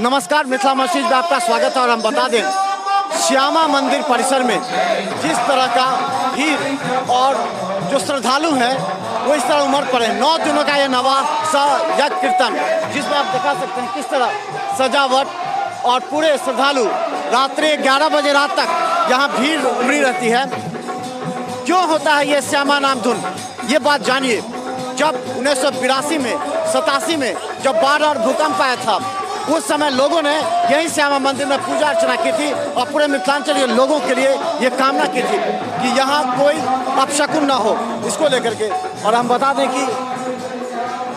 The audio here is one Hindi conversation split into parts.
नमस्कार, मिथिला मस्जिद में आपका स्वागत है। और हम बता दें, श्यामा मंदिर परिसर में जिस तरह का भीड़ और जो श्रद्धालु हैं वो इस तरह उमड़ पड़े। 9 दिनों का ये नवासा यज्ञ कीर्तन, जिसमें आप दिखा सकते हैं किस तरह सजावट और पूरे श्रद्धालु रात्रि 11 बजे रात तक यहाँ भीड़ उमड़ी रहती है। क्यों होता है ये श्यामा नाम धुन, ये बात जानिए। जब 1982 में 87 में जब बाढ़ और भूकंप आया था, उस समय लोगों ने यही श्यामा मंदिर में पूजा अर्चना की थी और पूरे मिथिलांचल के लोगों के लिए ये कामना की थी कि यहाँ कोई अपशकुन ना हो, इसको लेकर के। और हम बता दें कि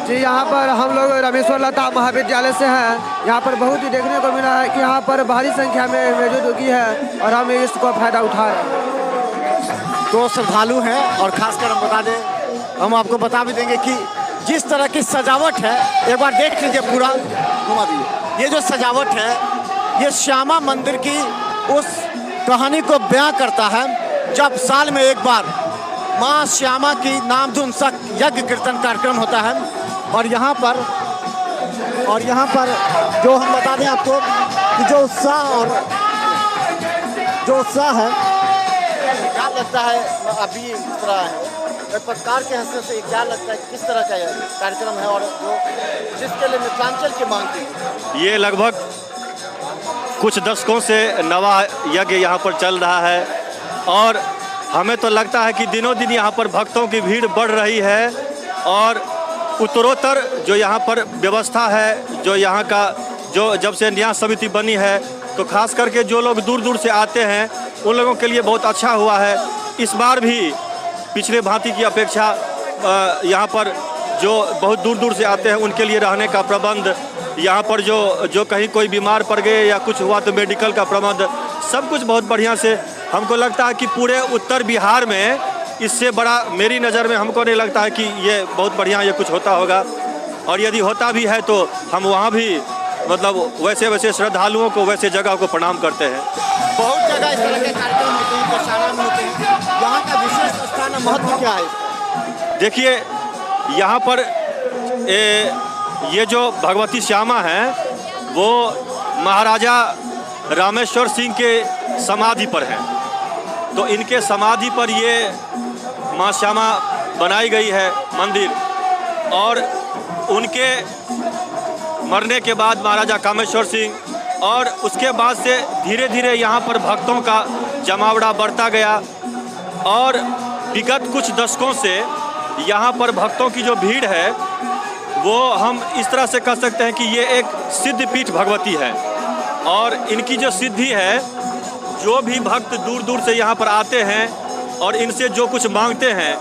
जी यहाँ पर हम लोग रामेश्वर लता महाविद्यालय से हैं। यहाँ पर बहुत ही देखने को मिला है कि यहाँ पर भारी संख्या में मौजूदगी है और हम इसको फायदा उठा रहे हैं। तो श्रद्धालु हैं और खासकर हम बता दें, हम आपको बता भी देंगे कि जिस तरह की सजावट है, एक बार देख लीजिए, पूरा घुमा दीजिए। ये जो सजावट है ये श्यामा मंदिर की उस कहानी को बयां करता है जब साल में एक बार माँ श्यामा की नाम धुन सक यज्ञ कीर्तन कार्यक्रम होता है। और यहाँ पर जो हम बता दें आपको कि जो उत्साह है, क्या लगता है अभी इस तरह है पत्रकार के हैसियत से, क्या लगता है किस तरह का कार्यक्रम है और जो जिसके लिए मिथिलांचल की मांग थी? ये लगभग कुछ दशकों से नवा यज्ञ यहाँ पर चल रहा है और हमें तो लगता है कि दिनों दिन यहाँ पर भक्तों की भीड़ बढ़ रही है। और उत्तरोत्तर जो यहाँ पर व्यवस्था है, जो यहाँ का जो जब से न्यास समिति बनी है, तो खास करके जो लोग दूर दूर से आते हैं उन लोगों के लिए बहुत अच्छा हुआ है। इस बार भी पिछले भांति की अपेक्षा यहाँ पर जो बहुत दूर दूर से आते हैं उनके लिए रहने का प्रबंध, यहाँ पर जो कहीं कोई बीमार पड़ गए या कुछ हुआ तो मेडिकल का प्रबंध, सब कुछ बहुत बढ़िया से। हमको लगता है कि पूरे उत्तर बिहार में इससे बड़ा मेरी नज़र में हमको नहीं लगता है कि ये बहुत बढ़िया ये कुछ होता होगा। और यदि होता भी है तो हम वहाँ भी मतलब वैसे श्रद्धालुओं को वैसे जगह को प्रणाम करते हैं। बहुत जगह इस तरह के कार्यक्रम होते हैं, दशहरा होते हैं, यहाँ का विशेष स्थान महत्व क्या है? देखिए, यहाँ पर ये जो भगवती श्यामा हैं वो महाराजा रामेश्वर सिंह के समाधि पर हैं। तो इनके समाधि पर ये माँ श्यामा बनाई गई है मंदिर। और उनके मरने के बाद महाराजा कामेश्वर सिंह और उसके बाद से धीरे धीरे यहाँ पर भक्तों का जमावड़ा बढ़ता गया। और विगत कुछ दशकों से यहाँ पर भक्तों की जो भीड़ है वो हम इस तरह से कह सकते हैं कि ये एक सिद्धपीठ भगवती है। और इनकी जो सिद्धि है, जो भी भक्त दूर दूर से यहाँ पर आते हैं और इनसे जो कुछ मांगते हैं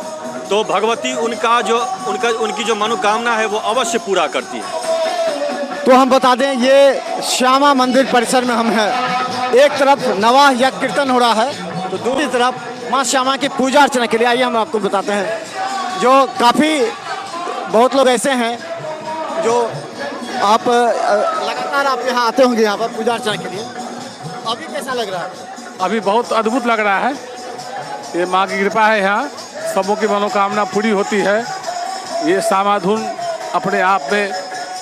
तो भगवती उनकी जो मनोकामना है वो अवश्य पूरा करती है। तो हम बता दें, ये श्यामा मंदिर परिसर में हम हैं। एक तरफ नवा यज्ञ कीर्तन हो रहा है तो दूसरी तरफ माँ श्यामा की पूजा अर्चना के लिए आइए हम आपको बताते हैं। जो बहुत लोग ऐसे हैं जो आप लगातार आप यहाँ आते होंगे यहाँ पर पूजा अर्चना के लिए। अभी कैसा लग रहा है? अभी बहुत अद्भुत लग रहा है। ये माँ की कृपा है, यहाँ सबों की मनोकामना पूरी होती है। ये श्यामा धुन अपने आप में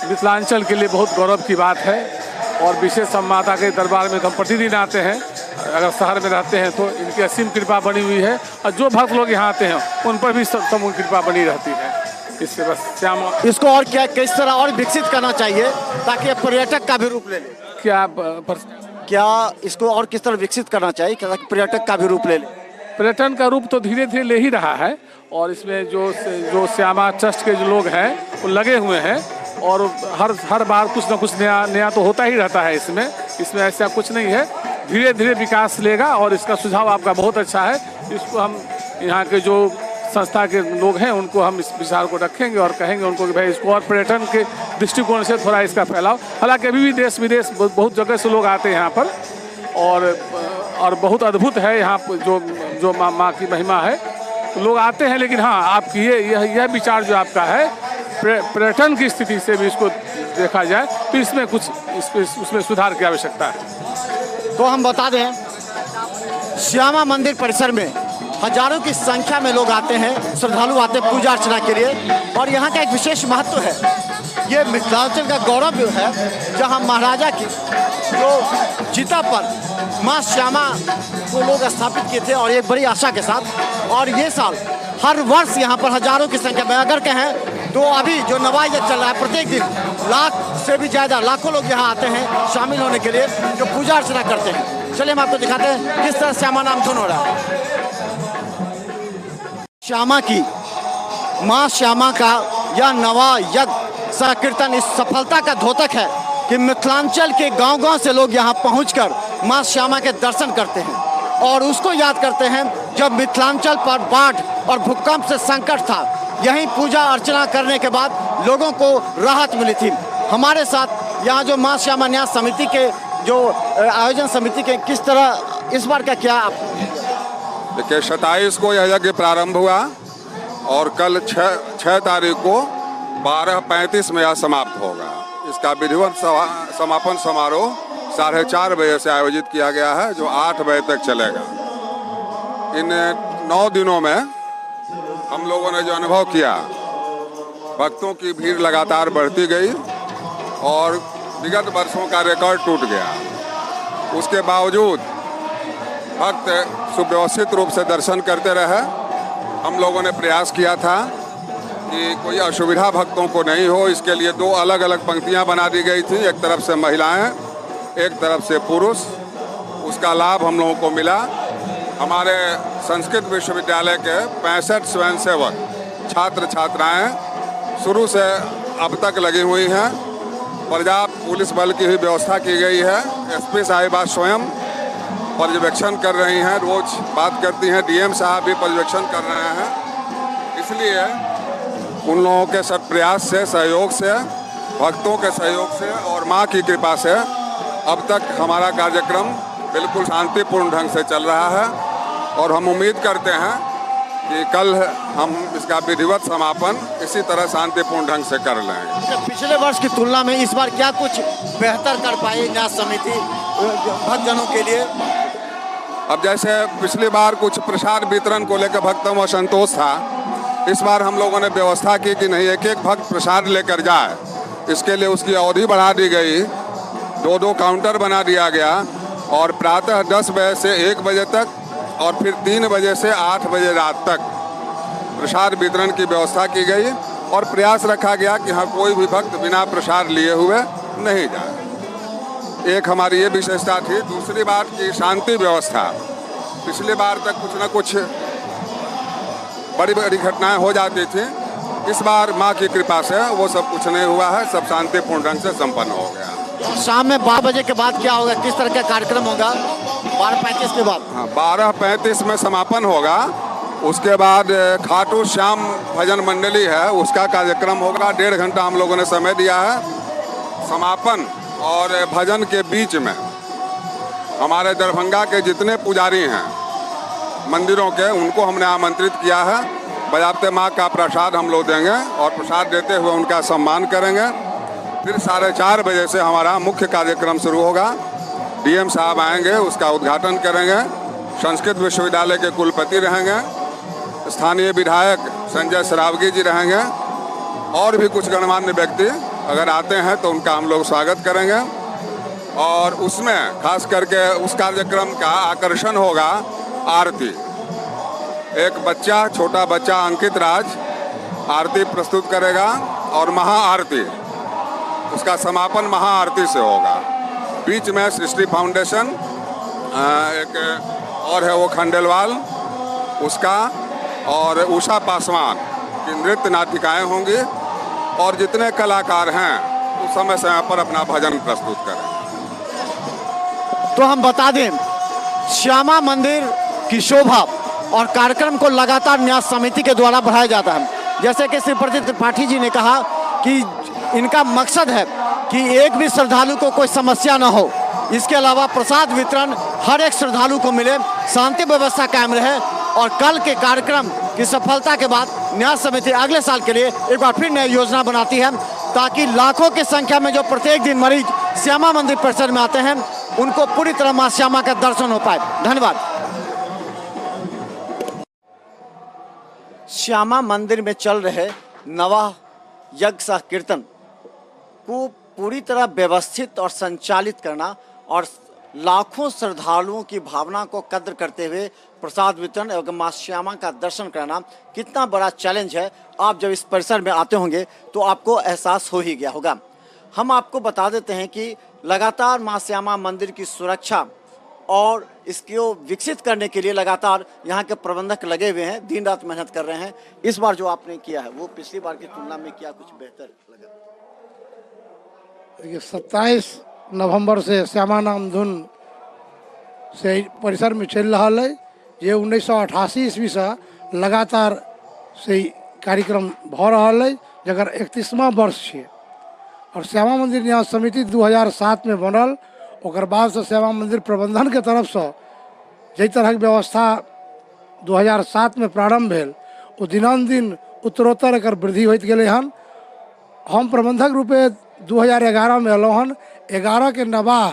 मिथिलांचल के लिए बहुत गौरव की बात है। और विशेष हम माता के दरबार में तो हम प्रतिदिन आते हैं, अगर शहर में रहते हैं तो इनकी असीम कृपा बनी हुई है। और जो भक्त लोग यहाँ आते हैं उन पर भी सब कृपा बनी रहती है। इससे बस श्यामा इसको और क्या किस तरह और विकसित करना चाहिए ताकि पर्यटक का भी रूप ले ले? क्या इसको और किस तरह विकसित करना चाहिए ताकि पर्यटक का भी रूप ले ले? पर्यटन का रूप तो धीरे धीरे ले ही रहा है। और इसमें जो श्यामा ट्रस्ट के जो लोग हैं वो लगे हुए हैं और हर बार कुछ ना कुछ नया तो होता ही रहता है। इसमें ऐसा कुछ नहीं है, धीरे धीरे विकास लेगा। और इसका सुझाव आपका बहुत अच्छा है। इसको हम यहाँ के जो संस्था के लोग हैं उनको हम इस विचार को रखेंगे और कहेंगे उनको कि भाई इसको और पर्यटन के दृष्टिकोण से थोड़ा इसका फैलाव। हालांकि अभी भी देश विदेश बहुत जगह से लोग आते हैं यहाँ पर और बहुत अद्भुत है यहाँ जो माँ की महिमा है। तो लोग आते हैं, लेकिन हाँ, आपकी यह विचार जो आपका है पर्यटन की स्थिति से भी इसको देखा जाए तो इसमें कुछ उसमें सुधार की आवश्यकता है। तो हम बता दें, श्यामा मंदिर परिसर में हजारों की संख्या में लोग आते हैं, श्रद्धालु आते हैं पूजा अर्चना के लिए। और यहाँ का एक विशेष महत्व है ये मिथिलांचल का गौरव जो है, जहाँ महाराजा की जो चिता पर माँ श्यामा को लोग स्थापित किए थे और एक बड़ी आशा के साथ। और ये साल हर वर्ष यहाँ पर हजारों की संख्या में अगर कहें तो अभी जो नवा यज्ञ चल रहा है, प्रत्येक दिन लाख से भी ज़्यादा लाखों लोग यहाँ आते हैं शामिल होने के लिए, जो पूजा अर्चना करते हैं। चलिए हम आपको दिखाते हैं किस तरह श्यामा नाम धुन हो रहा है। श्यामा की माँ श्यामा का यह नवा यज्ञ संकीर्तन इस सफलता का द्योतक है कि मिथिलांचल के गांव-गांव से लोग यहाँ पहुंचकर माँ श्यामा के दर्शन करते हैं और उसको याद करते हैं जब मिथिलांचल पर बाढ़ और भूकंप से संकट था। यहीं पूजा अर्चना करने के बाद लोगों को राहत मिली थी। हमारे साथ यहाँ जो माँ श्यामा न्यास समिति के जो आयोजन समिति के किस तरह इस बार का क्या आप देखिए, 27 को यह यज्ञ प्रारंभ हुआ और कल 6 तारीख को 12:35 में यह समाप्त होगा। इसका विधिवत समापन समारोह 4:30 बजे से आयोजित किया गया है, जो 8 बजे तक चलेगा। इन 9 दिनों में हम लोगों ने जो अनुभव किया, भक्तों की भीड़ लगातार बढ़ती गई और विगत वर्षों का रिकॉर्ड टूट गया। उसके बावजूद भक्त सुव्यवस्थित रूप से दर्शन करते रहे। हम लोगों ने प्रयास किया था कि कोई असुविधा भक्तों को नहीं हो, इसके लिए 2 अलग अलग पंक्तियां बना दी गई थी, एक तरफ से महिलाएं, एक तरफ से पुरुष। उसका लाभ हम लोगों को मिला। हमारे संस्कृत विश्वविद्यालय के 65 स्वयंसेवक छात्र छात्राएं शुरू से अब तक लगी हुई हैं। पर्याप्त पुलिस बल की भी व्यवस्था की गई है। एसपी साहिबा स्वयं पर्यवेक्षण कर रही हैं, रोज बात करती हैं। डीएम साहब भी पर्यवेक्षण कर रहे हैं। इसलिए उन लोगों के सब प्रयास से, सहयोग से, भक्तों के सहयोग से और माँ की कृपा से अब तक हमारा कार्यक्रम बिल्कुल शांतिपूर्ण ढंग से चल रहा है और हम उम्मीद करते हैं कि कल हम इसका विधिवत समापन इसी तरह शांतिपूर्ण ढंग से कर लेंगे। पिछले वर्ष की तुलना में इस बार क्या कुछ बेहतर कर पाई न्यास समिति भक्तजनों के लिए? अब जैसे पिछली बार कुछ प्रसाद वितरण को लेकर भक्तों में असंतोष था, इस बार हम लोगों ने व्यवस्था की कि नहीं, एक एक भक्त प्रसाद लेकर जाए। इसके लिए उसकी अवधि बढ़ा दी गई, 2 काउंटर बना दिया गया और प्रातः 10 बजे से 1 बजे तक और फिर 3 बजे से 8 बजे रात तक प्रसाद वितरण की व्यवस्था की गई और प्रयास रखा गया कि हाँ, कोई भी भक्त बिना प्रसाद लिए हुए नहीं जाए। एक हमारी ये विशेषता थी। दूसरी बात की शांति व्यवस्था। पिछली बार तक कुछ न कुछ बड़ी बड़ी घटनाएं हो जाती थी। इस बार माँ की कृपा से वो सब कुछ नहीं हुआ है, सब शांतिपूर्ण ढंग से संपन्न हो गया। शाम में 12 बजे के बाद क्या होगा, किस तरह का कार्यक्रम होगा? 12:35 के बाद? हाँ, 12:35 में समापन होगा। उसके बाद खाटू श्याम भजन मंडली है, उसका कार्यक्रम होगा। 1.5 घंटा हम लोगों ने समय दिया है। समापन और भजन के बीच में हमारे दरभंगा के जितने पुजारी हैं मंदिरों के, उनको हमने आमंत्रित किया है। बजाते माँ का प्रसाद हम लोग देंगे और प्रसाद देते हुए उनका सम्मान करेंगे। फिर 4:30 बजे से हमारा मुख्य कार्यक्रम शुरू होगा। डीएम साहब आएंगे, उसका उद्घाटन करेंगे। संस्कृत विश्वविद्यालय के कुलपति रहेंगे, स्थानीय विधायक संजय सरावगी जी रहेंगे और भी कुछ गणमान्य व्यक्ति अगर आते हैं तो उनका हम लोग स्वागत करेंगे। और उसमें खास करके उस कार्यक्रम का आकर्षण होगा आरती। एक बच्चा, छोटा बच्चा अंकित राज आरती प्रस्तुत करेगा और महाआरती, उसका समापन महाआरती से होगा। बीच में सृष्टि फाउंडेशन एक और है, वो खंडेलवाल, उसका और उषा पासवान की नृत्य नाटिकाएं होंगी और जितने कलाकार हैं वो समय समय पर अपना भजन प्रस्तुत करें। तो हम बता दें, श्यामा मंदिर की शोभा और कार्यक्रम को लगातार न्यास समिति के द्वारा बढ़ाया जाता है। जैसे कि श्री प्रदीप त्रिपाठी जी ने कहा कि इनका मकसद है कि एक भी श्रद्धालु को कोई समस्या न हो। इसके अलावा प्रसाद वितरण हर एक श्रद्धालु को मिले, शांति व्यवस्था कायम रहे। और कल के कार्यक्रम की सफलता के बाद न्यास समिति अगले साल के लिए एक बार फिर नई योजना बनाती है ताकि लाखों की संख्या में जो प्रत्येक दिन मरीज श्यामा मंदिर परिसर में आते हैं उनको पूरी तरह मां श्यामा का दर्शन हो पाए। धन्यवाद। श्यामा मंदिर में चल रहे नवा यज्ञ सह कीर्तन को पूरी तरह व्यवस्थित और संचालित करना और लाखों श्रद्धालुओं की भावना को कद्र करते हुए प्रसाद वितरण एवं मां श्यामा का दर्शन करना कितना बड़ा चैलेंज है, आप जब इस परिसर में आते होंगे तो आपको एहसास हो ही गया होगा। हम आपको बता देते हैं कि लगातार मां श्यामा मंदिर की सुरक्षा और इसको विकसित करने के लिए लगातार यहाँ के प्रबंधक लगे हुए हैं, दिन रात मेहनत कर रहे हैं। इस बार जो आपने किया है वो पिछली बार की तुलना में क्या कुछ बेहतर लगा? ये 27 नवंबर से श्यामा नाम धुन से परिसर में चल रहा है। ये 1988 ईस्वी से लगातार से कार्यक्रम भ रहा है, जकर 31वां वर्ष है। और श्यामा मंदिर न्यास समिति 2007 में बनल। ओकर बाद से श्यामा मंदिर प्रबंधन के तरफ से जै तरह व्यवस्था 2007 में प्रारंभ भेल, वो दिनानुदिन उत्तरोत्तर एकर वृद्धि होइत गेलै हन। हम प्रबंधक रूपे 2011 में अयलहुँ हन। 11 के नवाह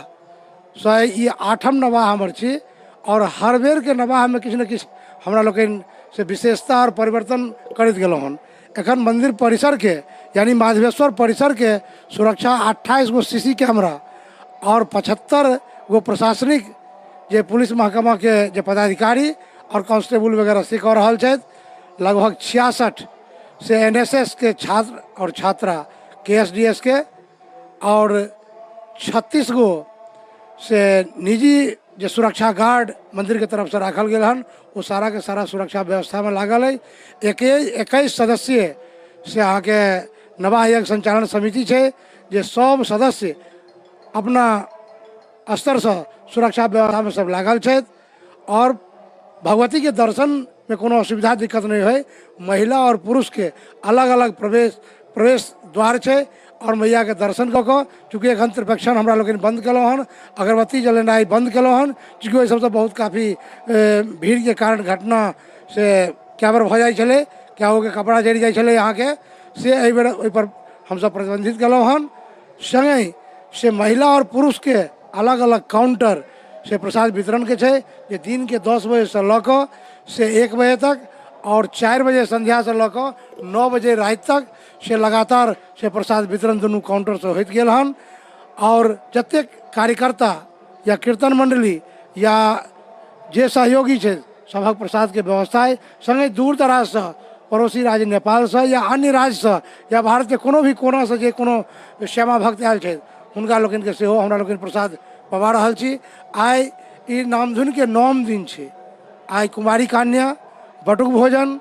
से ये 8म नवाह हमर छी और हर बेर के नवाह में किछु न किछु हमरा लोकनि से विशेषता और परिवर्तन करैत गेलहुँ हन। एखन मंदिर परिसर के यानी माधवेश्वर परिसर के सुरक्षा 28 गो सीसी कैमरा और 75 गो प्रशासनिक जे पुलिस महकमा के जे पदाधिकारी और कांस्टेबल वगैरह से कह रहा है। लगभग 66 से एनएसएस के छात्र और छात्रा केएसडीएस के और 36 गो से निजी जो सुरक्षा गार्ड मंदिर के तरफ से रखल गए हन, वो सारा के सारा सुरक्षा व्यवस्था में लागल है। 21 सदस्य से अहाँ के नवाह यज्ञ संचालन समिति है, जे सब सदस्य अपना स्तर से सुरक्षा व्यवस्था में सब लागल है। और भगवती के दर्शन में कोनो असुविधा दिक्कत नहीं है। महिला और पुरुष के अलग अलग प्रवेश द्वार है और मैया के दर्शन कऽ कऽ चूँकि एखन त्रिपेक्षण हमरा लोग बंद केलहुँ हन, अगरबत्ती जलेनाइ बंद केलहुँ हन, चूँकि ओहि सबसँ बहुत काफ़ी भीड़ के कारण घटना से क्या बेर भऽ जाइ छलै, क्या के कपड़ा जरि जाइ छलै यहाँ के से एहि बेर ओहि पर हमसब प्रतिबंधित केलहुँ हन। संगे से महिला और पुरुष के अलग अलग काउंटर से प्रसाद वितरण के छै, जे दिन के 10 बजे से लऽ कऽ से 1 बजे तक और 4 बजे संध्या से लऽ कऽ 9 बजे रात तक से लगातार से प्रसाद वितरण दुनू काउंटर से होइत गेल हन। और जतेक कार्यकर्ता या कीर्तन मंडली या जे सहयोगी छै सभक प्रसाद के व्यवस्था है। संगे दूर दराज से पड़ोसी राज्य नेपाल से या अन्य राज्य से या भारत के कोनो भी कोना से जे कोनो श्यामा भक्त आयल छै हुनका लोकनि के सेहो हमरा लोकनि प्रसाद पवा रहल छी। आइ ई नामधुन के 9म दिन छै। आइ कुमारी कन्या, बटुक भोजन,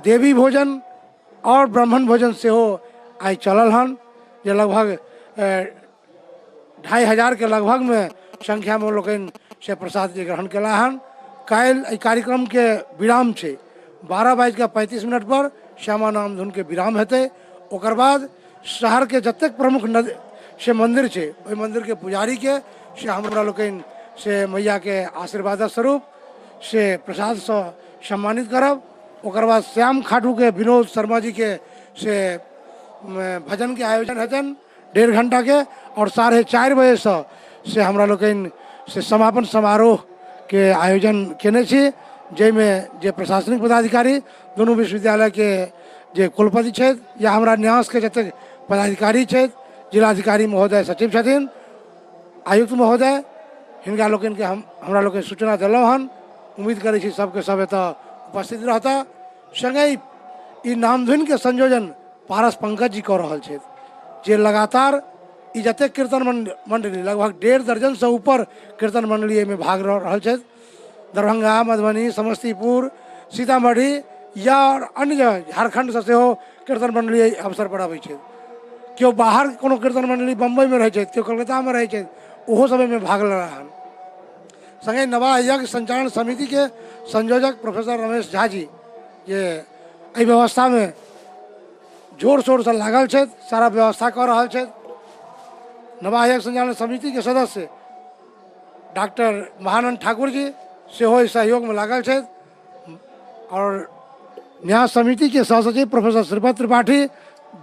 देवी भोजन और ब्राह्मण भोजन सेहो आइ चलल हन, जे लगभग 2500 के लगभग में संख्या में लोकनि से प्रसाद के ग्रहण केला हन। काल्हि एहि कार्यक्रम के विराम छै 12:35 पर श्यामा नाम धुन के विराम हेतै। ओकर बाद शहर के जतेक प्रमुख से मंदिर छै ओहि मंदिर के पुजारी के से हमरा लोकनि से मैया के आशीर्वाद स्वरूप से प्रसाद से सम्मानित करब। ओकर बाद श्याम खाटू के विनोद शर्मा जी के से भजन के आयोजन हेतन 1.5 घंटा के और 4:30 बजे से हमरा लोकनि से समापन समारोह के आयोजन केने छी, जैमें जे प्रशासनिक पदाधिकारी दोनों विश्वविद्यालय के जे कुलपति छथि या हमरा न्यास के जतेक पदाधिकारी छथि, जिलाधिकारी महोदय सचिव छथिन, आयुक्त महोदय, हिनका लोकनि के हमरा लोकनि सूचना देलहुँ हन। उम्मीद करै छी सबके सब एतऽ उपस्थित रहता। संगे ई नामधुन के संयोजन पारस पंकज जी कऽ रहल छथि, जे लगातार ई जतेक कीर्तन मंडली लगभग 1.5 दर्जन से ऊपर कीर्तन मंडली में भाग रहल छथि। दरभंगा, मधुबनी, समस्तीपुर, सीतामढ़ी या अन्य जगह झारखंड से सेहो कीर्तन मंडली अवसर पर अबै छथि। केओ बाहर कोनो कीर्तन मंडली बम्बई में रहै छथि, केओ कलकत्ता में रहै छथि, ओहो सब में भाग ले रहा हन। संगे नवाह यज्ञ संचालन समिति के संयोजक प्रोफेसर रमेश झा जी जे एहि व्यवस्था में जोर शोर से लागल छथि, सारा व्यवस्था कऽ रहल छथि। नवाह यज्ञ संचालन समिति के सदस्य डॉक्टर महानंद ठाकुर जी सेहो इस सहयोग में लागल छथि और न्यास समिति के सहसचिव प्रोफेसर श्रीपद त्रिपाठी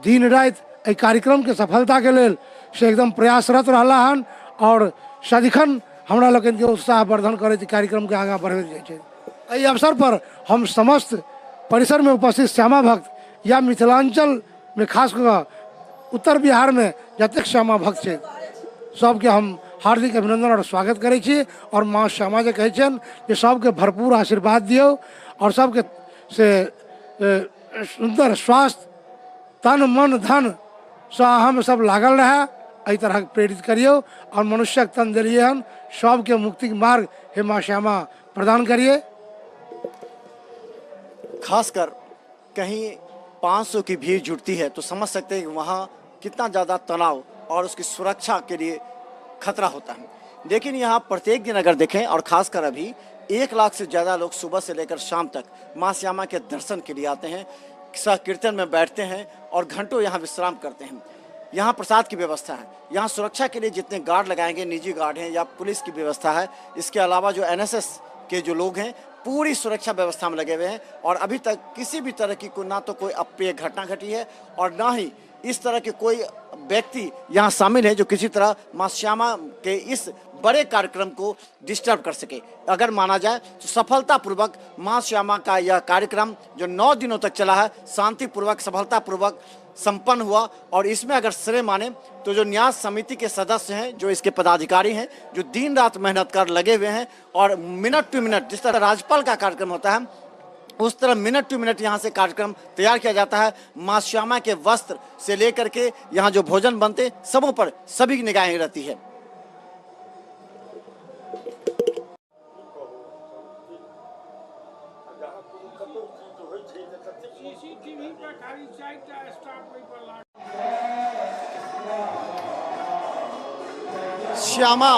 दिन रात एहि कार्यक्रम के सफलता के लेल से एकदम प्रयासरत रहला हन और सदिखन हमरा लोकनि के उत्साह वर्धन करैत कार्यक्रम के आगाँ बढ़बैत जाइ छै। एहि अवसर पर हम समस्त परिसर में उपस्थित श्यामा भक्त या मिथिलांचल में खास कऽ उत्तर बिहार में जतेक श्यामा भक्त छै सबके हम हार्दिक अभिनंदन और स्वागत करै छी और माँ श्यामा जी कहै छनि जे सबके भरपूर आशीर्वाद दियौ और सबके से सुंदर स्वास्थ्य तन मन धन से अहाँ सब लागल रहे, एहि तरह प्रेरित करियो और मनुष्यक तन देलिए हन सबके मुक्ति के मार्ग हे माँ श्यामा प्रदान करिए। खासकर कहीं 500 की भीड़ जुटती है तो समझ सकते हैं कि वहाँ कितना ज़्यादा तनाव और उसकी सुरक्षा के लिए खतरा होता है। लेकिन यहाँ प्रत्येक दिन अगर देखें और ख़ासकर अभी 1 लाख से ज़्यादा लोग सुबह से लेकर शाम तक माँ श्यामा के दर्शन के लिए आते हैं, कीर्तन में बैठते हैं और घंटों यहाँ विश्राम करते हैं। यहाँ प्रसाद की व्यवस्था है, यहाँ सुरक्षा के लिए जितने गार्ड लगाएंगे, निजी गार्ड हैं या पुलिस की व्यवस्था है, इसके अलावा जो NSS के जो लोग हैं पूरी सुरक्षा व्यवस्था में लगे हुए हैं और अभी तक किसी भी तरह की ना तो कोई अप्रिय घटना घटी है और ना ही इस तरह के कोई व्यक्ति यहाँ शामिल है जो किसी तरह माँ श्यामा के इस बड़े कार्यक्रम को डिस्टर्ब कर सके। अगर माना जाए तो सफलतापूर्वक माँ श्यामा का यह कार्यक्रम जो 9 दिनों तक चला है शांतिपूर्वक सफलतापूर्वक संपन्न हुआ और इसमें अगर श्रेय माने तो जो न्यास समिति के सदस्य हैं, जो इसके पदाधिकारी हैं, जो दिन रात मेहनत कर लगे हुए हैं और मिनट टू मिनट जिस तरह राज्यपाल का कार्यक्रम होता है उस तरह मिनट टू मिनट यहाँ से कार्यक्रम तैयार किया जाता है। माँ श्यामा के वस्त्र से लेकर के यहाँ जो भोजन बनते सबों पर सभी की निगाहें रहती है। श्यामा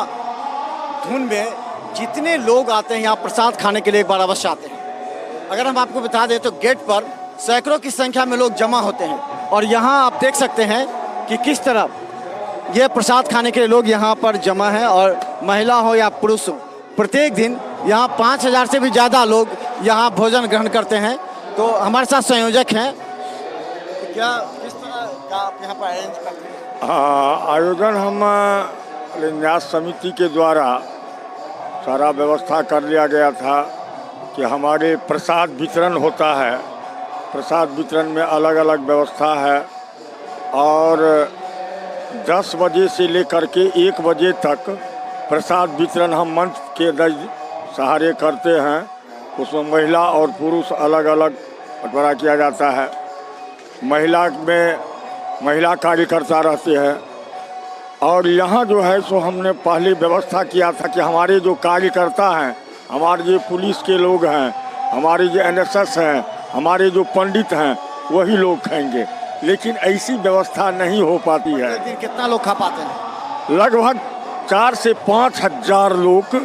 धुन में जितने लोग आते हैं यहाँ प्रसाद खाने के लिए एक बार अवश्य आते हैं। अगर हम आपको बता दें तो गेट पर सैकड़ों की संख्या में लोग जमा होते हैं और यहाँ आप देख सकते हैं कि किस तरह ये प्रसाद खाने के लिए लोग यहाँ पर जमा हैं और महिला हो या पुरुष हो प्रत्येक दिन यहाँ 5000 से भी ज़्यादा लोग यहाँ भोजन ग्रहण करते हैं। तो हमारे साथ संयोजक हैं, क्या किस तरह का आप यहाँ पर अरेंज करते हैं? आयोजन हम न्यास समिति के द्वारा सारा व्यवस्था कर लिया गया था कि हमारे प्रसाद वितरण होता है। प्रसाद वितरण में अलग अलग व्यवस्था है और 10 बजे से लेकर के 1 बजे तक प्रसाद वितरण हम मंच के सहारे करते हैं। उसमें महिला और पुरुष अलग अलग बंटवारा किया जाता है। महिला में महिला कार्यकर्ता रहते हैं और यहाँ जो है सो हमने पहले व्यवस्था किया था कि हमारे जो कार्यकर्ता हैं, हमारे जो पुलिस के लोग हैं, हमारे जो NSS हैं, हमारे जो पंडित हैं वही लोग खाएंगे, लेकिन ऐसी व्यवस्था नहीं हो पाती है। दिन कितना लोग खा पाते हैं? लगभग 4 से 5 हजार लोग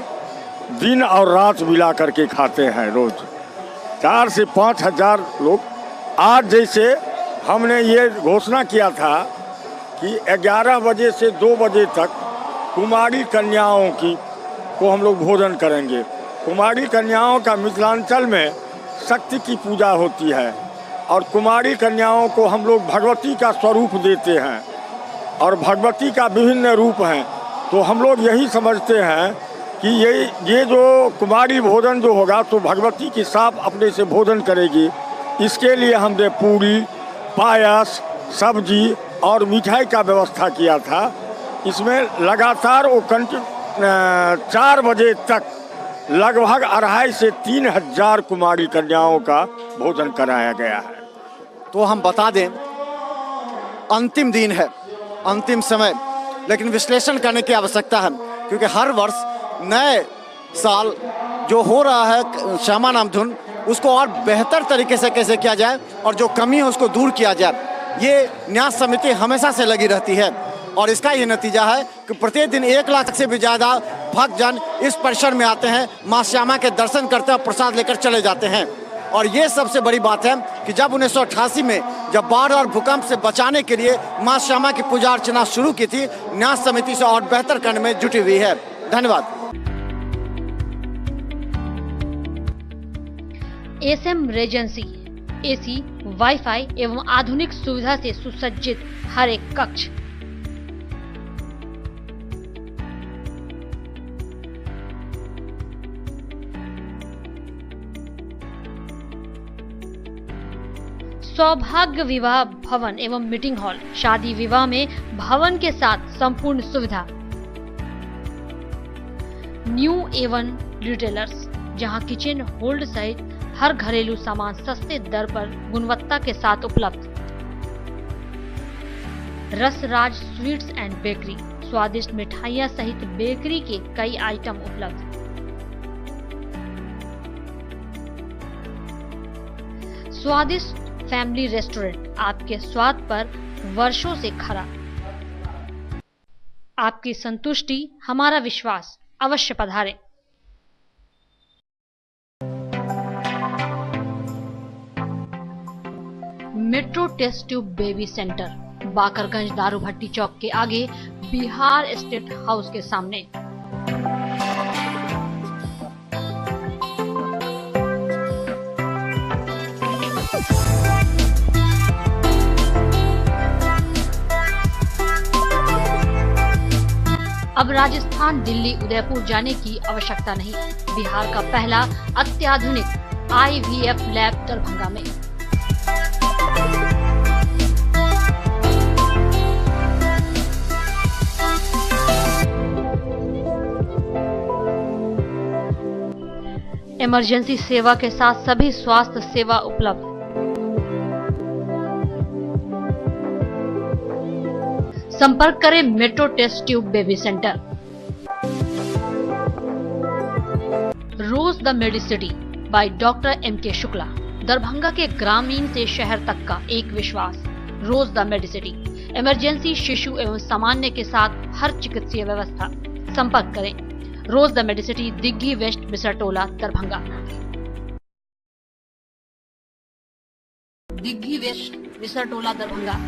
दिन और रात मिला करके खाते हैं रोज। 4 से 5 हजार लोग। आज जैसे हमने ये घोषणा किया था कि 11 बजे से 2 बजे तक कुमारी कन्याओं को हम लोग भोजन करेंगे। कुमारी कन्याओं का मिथिलांचल में शक्ति की पूजा होती है और कुमारी कन्याओं को हम लोग भगवती का स्वरूप देते हैं और भगवती का विभिन्न रूप हैं। तो हम लोग यही समझते हैं कि ये जो कुमारी भोजन जो होगा तो भगवती की साफ अपने से भोजन करेगी। इसके लिए हमने पूरी, पायस, सब्जी और मिठाई का व्यवस्था किया था। इसमें लगातार वो 4 बजे तक लगभग 2.5 से 3 हजार कुमारी कन्याओं का भोजन कराया गया है। तो हम बता दें अंतिम दिन है, अंतिम समय, लेकिन विश्लेषण करने की आवश्यकता है क्योंकि हर वर्ष नए साल जो हो रहा है श्यामा नाम धुन उसको और बेहतर तरीके से कैसे किया जाए और जो कमी है उसको दूर किया जाए, ये न्यास समिति हमेशा से लगी रहती है और इसका ये नतीजा है कि प्रतिदिन 1 लाख से भी ज़्यादा भक्तजन इस परिसर में आते हैं, माँ श्यामा के दर्शन करते हैं, प्रसाद लेकर चले जाते हैं। और ये सबसे बड़ी बात है कि जब 1988 में जब बाढ़ और भूकंप से बचाने के लिए माँ श्यामा की पूजा अर्चना शुरू की थी, न्यास समिति से और बेहतर करने में जुटी हुई है। धन्यवाद। एसएम रेजेंसी AC, वाईफाई एवं आधुनिक सुविधा से सुसज्जित हर एक कक्ष, सौभाग्य विवाह भवन एवं मीटिंग हॉल, शादी विवाह में भवन के साथ संपूर्ण सुविधा। न्यू एवन रिटेलर्स, जहां किचन होल्ड सहित हर घरेलू सामान सस्ते दर पर गुणवत्ता के साथ उपलब्ध। रसराज स्वीट्स एंड बेकरी, स्वादिष्ट मिठाइयां सहित बेकरी के कई आइटम उपलब्ध। स्वादिष्ट फैमिली रेस्टोरेंट, आपके स्वाद पर वर्षों से खरा। आपकी संतुष्टि हमारा विश्वास, अवश्य पधारें। Metro test tube baby centre, Bakarganj Darubhatti Chowk के आगे, बिहार स्टेट हाउस के सामने। अब राजस्थान, दिल्ली, उदयपुर जाने की आवश्यकता नहीं। बिहार का पहला अत्याधुनिक IVF लैब दरभंगा में। इमरजेंसी सेवा के साथ सभी स्वास्थ्य सेवा उपलब्ध। संपर्क करें metro test tube baby centre. Rose the Medicity by doctor MK Shukla, Darbhanga के ग्रामीण से शहर तक का एक विश्वास। रोज द मेडिसिटी, इमरजेंसी, शिशु एवं सामान्य के साथ हर चिकित्सीय व्यवस्था। संपर्क करें Rose the Medicity, Digghi West, Bisartola, Darbhanga. Digghi West, Bisartola, Darbhanga.